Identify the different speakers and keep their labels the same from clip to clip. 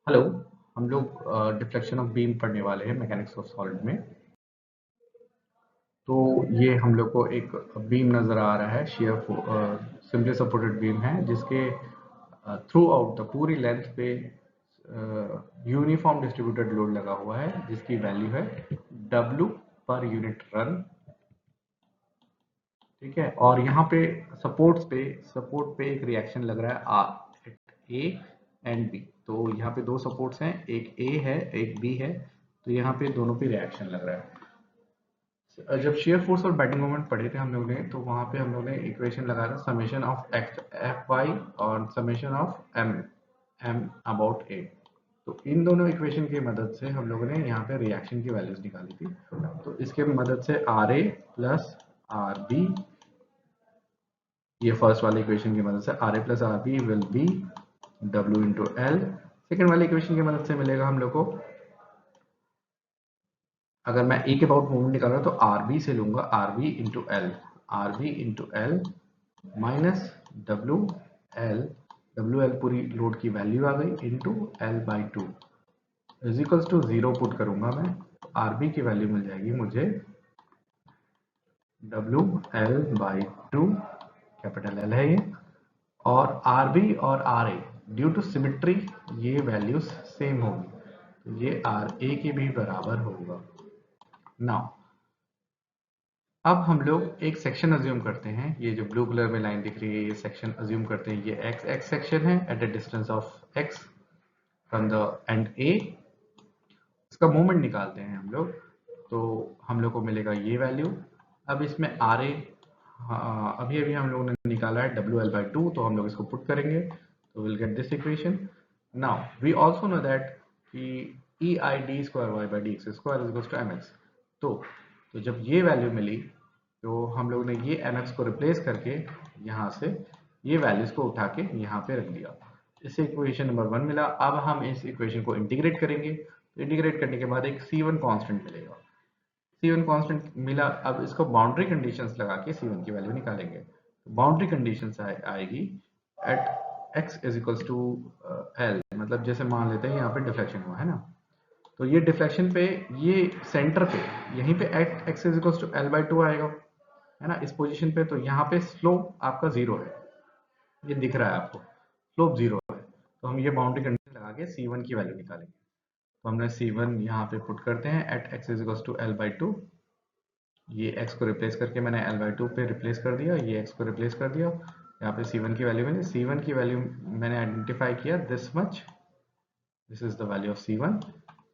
Speaker 1: Hello. हम लोग deflection of beam पढ़ने वाले हैं मैकेनिक्स ऑफ सॉलिड में। तो ये हम लोग को एक बीम नज़र आ रहा है, शेयर सिंपली सपोर्टेड बीम है, जिसके थ्रू आउट द पूरी लेंथ पे यूनिफॉर्म डिस्ट्रीब्यूटेड लोड लगा हुआ है, जिसकी वैल्यू है W पर यूनिट रन। ठीक है, और यहाँ पे सपोर्ट पे एक रिएक्शन लग रहा है A एंड B। तो यहाँ पे दो सपोर्ट्स हैं, एक A है एक B है। तो यहाँ पे दोनों पे रिएक्शन लग रहा है। जब शेयर फोर्स और बेंडिंग मोमेंट पढ़े थे हम लोग ने, तो वहां पे हम लोग ने इक्वेशन लगाया था summation of X F Y और summation of M M about A. तो इन दोनों इक्वेशन की मदद से हम लोगों ने यहाँ पे रिएक्शन की वैल्यूज निकाली थी। तो इसके मदद से R A plus R B, ये फर्स्ट वाले इक्वेशन की मदद से R A plus R B will be W into L. Second वाले इक्वेशन की मदद से मिलेगा हम लोग को, अगर मैं ए के अबाउट मूवमेंट निकाल रहा हूं तो आर बी से लूंगा R B into L minus W L पूरी लोड की वैल्यू आ गई into L by two is equals to 0 put करूंगा मैं, तो आर बी की वैल्यू मिल जाएगी मुझे W L by two, capital L है ये, और आर बी और R A due to symmetry ये वैल्यूज सेम होगी, तो ये आर ए के भी बराबर होगा। नाउ अब हम लोग एक सेक्शन अज्यूम करते हैं, ये जो ब्लू कलर में लाइन दिख रही है ये सेक्शन अज्यूम करते हैं, ये एक्स एक्स सेक्शन है at a distance of X from the end A. इसका मोमेंट निकालते हैं हम लोग, तो हम लोग को मिलेगा ये वैल्यू। अब इसमें आर ए अभी अभी हम लोगों ने निकाला है डब्ल्यू एल बाई टू, तो हम लोग इसको पुट करेंगे तो will get this equation. Now we also know that कि E I D square Y by D X square is equals to M X. तो जब ये वैल्यू मिली तो हम लोग ने ये एम एक्स को रिप्लेस करके यहाँ से ये वैल्यूज को उठा के यहाँ पे रख दिया। इससे इक्वेशन नंबर 1 मिला। अब हम इस इक्वेशन को इंटीग्रेट करेंगे, तो इंटीग्रेट करने के बाद एक C1 कांस्टेंट मिलेगा। C1 कांस्टेंट मिला, अब इसको बाउंड्री कंडीशंस लगा के C1 की वैल्यू निकालेंगे। तो बाउंड्री कंडीशंस आएगी at x is equals to L, मतलब जैसे मान लेते हैं यहाँ पे डिफ्लेक्शन हुआ है ना, तो ये डिफ्लेक्शन पे ये सेंटर पे यहीं पे at x is equals to L by two आएगा, है ना, इस पोजीशन पे। तो यहाँ पे स्लोप आपका 0 है, ये दिख रहा है आपको, स्लोप 0 है। तो हम ये बाउंड्री कंडीशन लगा के C1 की वैल्यू निकालेंगे। तो हमने C1 यहाँ पे पुट करते हैं at x is equals to L by two. ये x को रिप्लेस करके मैंने एल बाई टू पे रिप्लेस कर दिया, ये x को रिप्लेस कर दिया, यहाँ पे C1 की वैल्यू मिली। C1 की वैल्यू मैंने आइडेंटिफाई किया this much, this is the value of C1।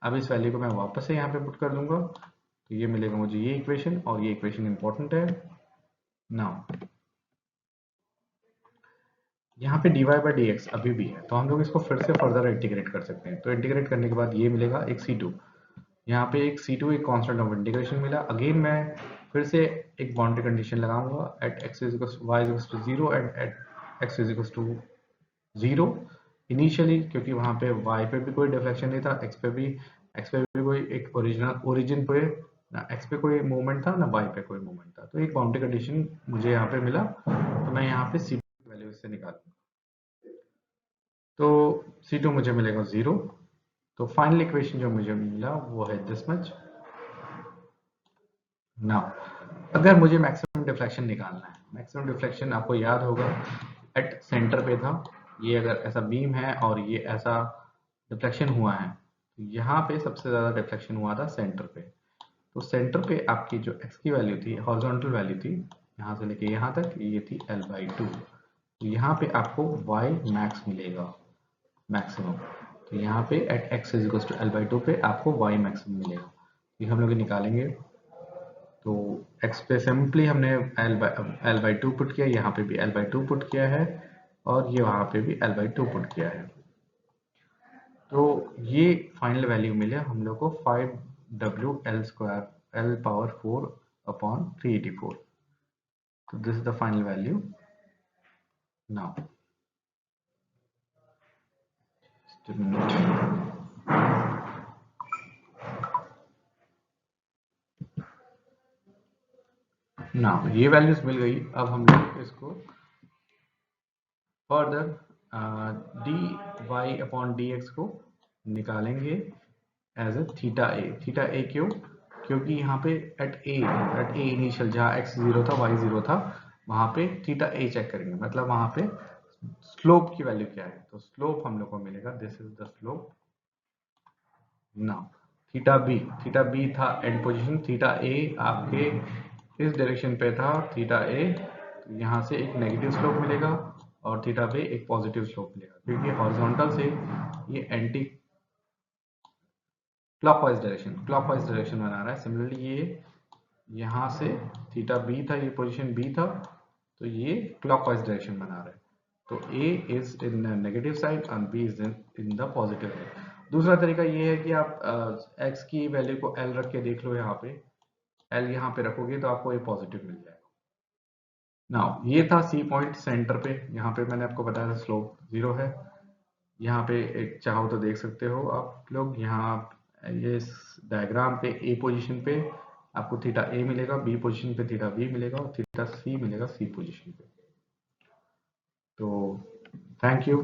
Speaker 1: अब इस वैल्यू को मैं वापस से यहाँ पे पुट कर दूंगा, तो ये मिलेगा मुझे ये इक्वेशन, और ये इक्वेशन इंपॉर्टेंट है। नाउ यहाँ पे dy बाई डी एक्स अभी भी है, तो हम लोग इसको फिर से फर्दर इंटीग्रेट कर सकते हैं। तो इंटीग्रेट करने के बाद ये मिलेगा एक C2, यहाँ पे एक C2 एक कांस्टेंट ऑफ इंटीग्रेशन मिला। अगेन मैं फिर से एक बाउंड्री कंडीशन लगाऊंगा at x is equals y is equals to 0 and at x is equals to 0 initially, क्योंकि वहाँ पे y पे भी कोई डिफ्लेक्शन नहीं था, x पे भी कोई एक ओरिजिन पे ना x पे कोई मूवमेंट था ना y पे कोई मूवमेंट था। तो एक बाउंड्री कंडीशन मुझे यहाँ पे मिला, तो मैं यहाँ पे C2 वैल्यू से निकालूंगा, तो C2 मुझे मिलेगा 0। तो फाइनल इक्वेशन जो मुझे मिला वो है दिस मच। नाउ अगर मुझे मैक्सिमम डिफ्लेक्शन निकालना है, मैक्सिमम डिफ्लेक्शन आपको याद होगा एट सेंटर पे था। ये अगर ऐसा बीम है और ये ऐसा डिफ्लेक्शन हुआ है, तो यहाँ पे सबसे ज़्यादा डिफ्लेक्शन हुआ था सेंटर पे। तो सेंटर पे आपकी जो x की वैल्यू थी, हॉरिजॉन्टल वैल्यू थी, यहाँ से लेके यहाँ तक ये थी l बाई टू। तो यहाँ पे आपको y मैक्स मिलेगा, मैक्सिमम। तो यहाँ पे at x is equal to L by two पे आपको y मैक्सिमम मिलेगा। ये हम लोग निकालेंगे, तो x पे सिंपली हमने एल बाई टू पुट किया, यहाँ पे भी एल बाई टू पुट किया है, और ये वहाँ पे भी एल बाई टू पुट किया है। तो ये फाइनल वैल्यू मिले हम लोग को 5w L square L power 4 upon 384। तो this is the final value. Now ये वैल्यूज मिल गई। अब हम लोग इसको फर्दर dy अपॉन dx को निकालेंगे as A theta A. Theta A क्यों? क्योंकि यहाँ पे एट ए इनिशियल जहाँ x 0 था y 0 था वहां पे थीटा ए चेक करेंगे, मतलब वहां पे स्लोप की वैल्यू क्या है। तो स्लोप हम लोग को मिलेगा, this is the slope. Now theta B था एंड पोजीशन, थीटा ए आपके इस डायरेक्शन पे था थीटा ए, तो यहाँ से एक नेगेटिव स्लोप मिलेगा और थीटा बी एक पॉजिटिव स्लोप मिलेगा, क्योंकि हॉरिजॉन्टल से ये एंटी क्लॉकवाइज डायरेक्शन बना रहा है। सिमिलरली ये यहाँ से थीटा बी था, ये पोजीशन बी था, तो ये क्लॉकवाइज डायरेक्शन बना रहा है। तो A is in negative side and B is in the positive side. दूसरा तरीका ये है कि आप x की वैल्यू को L रख के देख लो, यहाँ पे L यहाँ पे रखोगे तो आपको ये पॉजिटिव मिल जाएगा। नाउ ये था C पॉइंट सेंटर पे, यहाँ पे मैंने आपको बताया था स्लोप 0 है। यहाँ पे एक चाहो तो देख सकते हो आप लोग, यहाँ ये डायग्राम पे A पोजीशन पे आपको थीटा A मिलेगा, B पोजीशन पे थीटा B मिलेगा और थीटा C मिलेगा C पोजीशन पे। तो थैंक यू।